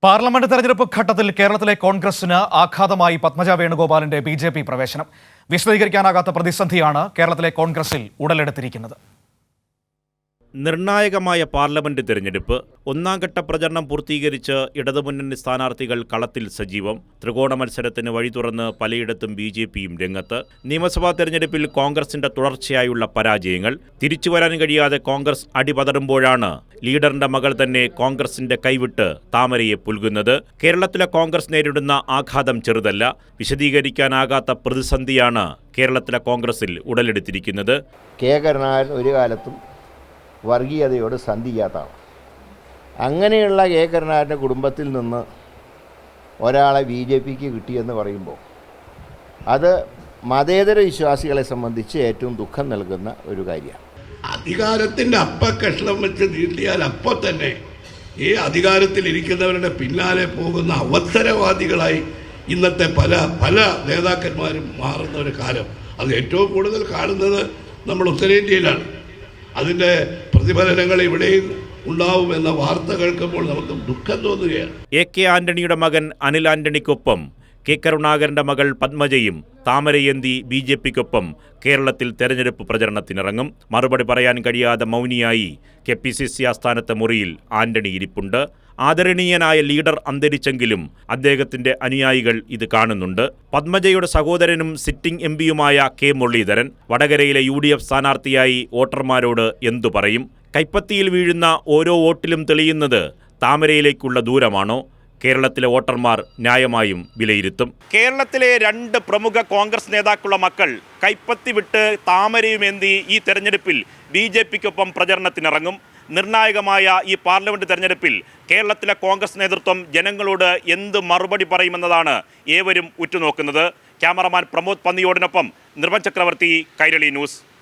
Parliament തെരഞ്ഞെടുപ്പ് ഘട്ടത്തിൽ കേരളത്തിലെ കോൺഗ്രസിന് ആഘാതമായി പത്മജ വേണുഗോപാലിന്റെ ബി.ജെ.പി. പ്രവേശനം. വിശദീകരിക്കാനാകാത്ത പ്രതിസന്ധിയാണ് കേരളത്തിലെ കോൺഗ്രസിൽ ഉടലെടുത്തിരിക്കുന്നത്. നിർണായകമായ പാർലമെന്റ് തെരഞ്ഞെടുപ്പ് ഒന്നാംഘട്ട പ്രചരണം പൂർത്തീകരിച്ച് ഇടതുമുന്നണി സ്ഥാനാർത്ഥികൾ കളത്തിൽ സജീവം. ത്രികോണ മത്സരത്തിന് വഴി തുറന്ന് പലയിടത്തും ബി.ജെ.പിയും രംഗത്ത്. നിയമസഭാ തെരഞ്ഞെടുപ്പിൽ കോൺഗ്രസിന്റെ തുടർച്ചയായുള്ള പരാജയങ്ങൾ. തിരിച്ചുവരാൻ കഴിയാതെ കോൺഗ്രസ് അടിപതറുമ്പോഴാണ് ലീഡറിന്റെ മകൾ തന്നെ കോൺഗ്രസിന്റെ കൈവിട്ട് താമരയെ പുൽകുന്നത്. കേരളത്തിലെ കോൺഗ്രസ് നേരിടുന്ന ആഘാതം ചെറുതല്ല. വിശദീകരിക്കാനാകാത്ത പ്രതിസന്ധിയാണ് കേരളത്തിലെ കോൺഗ്രസിൽ ഉടലെടുത്തിരിക്കുന്നത്. കെ കരുണാകരൻ ഒരു കാലത്തും വർഗീയതയോട് സന്ധി ചെയ്യാത്തതാണ്. അങ്ങനെയുള്ള കെ കരുണാകരൻ്റെ കുടുംബത്തിൽ നിന്ന് ഒരാളെ ബി.ജെ.പിക്ക് കിട്ടിയെന്ന് പറയുമ്പോൾ അത് മതേതര വിശ്വാസികളെ സംബന്ധിച്ച് ഏറ്റവും ദുഃഖം നൽകുന്ന ഒരു കാര്യമാണ്. അധികാരത്തിൻ്റെ അപ്പക്കഷ്ണം വെച്ച് നീട്ടിയാൽ അപ്പോൾ തന്നെ ഈ അധികാരത്തിലിരിക്കുന്നവരുടെ പിന്നാലെ പോകുന്ന അവസരവാദികളായി ഇന്നത്തെ പല നേതാക്കന്മാരും മാറുന്ന ഒരു കാലം. അത് ഏറ്റവും കൂടുതൽ കാണുന്നത് നമ്മൾ ഉത്തരേന്ത്യയിലാണ്. അതിൻ്റെ പ്രതിഫലനങ്ങൾ ഇവിടെയും ഉണ്ടാവുമെന്ന വാർത്ത കേൾക്കുമ്പോൾ നമുക്ക് ദുഃഖം തോന്നുകയാണ്. എ.കെ. ആന്റണിയുടെ മകൻ അനിൽ ആന്റണിക്കൊപ്പം കെ കരുണാകരന്റെ മകൾ പത്മജയും താമരയേന്തി ബി.ജെ.പിക്കൊപ്പം കേരളത്തിൽ തെരഞ്ഞെടുപ്പ് പ്രചരണത്തിനിറങ്ങും. മറുപടി പറയാൻ കഴിയാതെ മൗനിയായി കെ.പി.സി.സി. ആസ്ഥാനത്തെ മുറിയിൽ ആന്റണി ഇരിപ്പുണ്ട്. ആദരണീയനായ ലീഡർ അന്തരിച്ചെങ്കിലും അദ്ദേഹത്തിന്റെ അനുയായികൾ ഇത് കാണുന്നുണ്ട്. പത്മജയുടെ സഹോദരനും സിറ്റിംഗ് എം.പിയുമായ കെ മുരളീധരൻ വടകരയിലെ UDF സ്ഥാനാർത്ഥിയായി വോട്ടർമാരോട് എന്തു പറയും? കൈപ്പത്തിയിൽ വീഴുന്ന ഓരോ വോട്ടിലും തെളിയുന്നത് താമരയിലേക്കുള്ള ദൂരമാണോ? കേരളത്തിലെ വോട്ടർമാർ ന്യായമായും വിലയിരുത്തും. കേരളത്തിലെ രണ്ട് പ്രമുഖ കോൺഗ്രസ് നേതാക്കളുടെ മക്കൾ കൈപ്പത്തി വിട്ട് താമരയുമേന്തി ഈ തെരഞ്ഞെടുപ്പിൽ ബി.ജെ.പിക്കൊപ്പം പ്രചരണത്തിനിറങ്ങും. നിർണായകമായ ഈ പാർലമെന്റ് തെരഞ്ഞെടുപ്പിൽ കേരളത്തിലെ കോൺഗ്രസ് നേതൃത്വം ജനങ്ങളോട് എന്ത് മറുപടി പറയുമെന്നതാണ് ഏവരും ഉറ്റുനോക്കുന്നത്. ക്യാമറമാൻ പ്രമോദ് പന്നിയോടിനൊപ്പം നിർമ്മൽ ചക്രവർത്തി, കൈരളി ന്യൂസ്.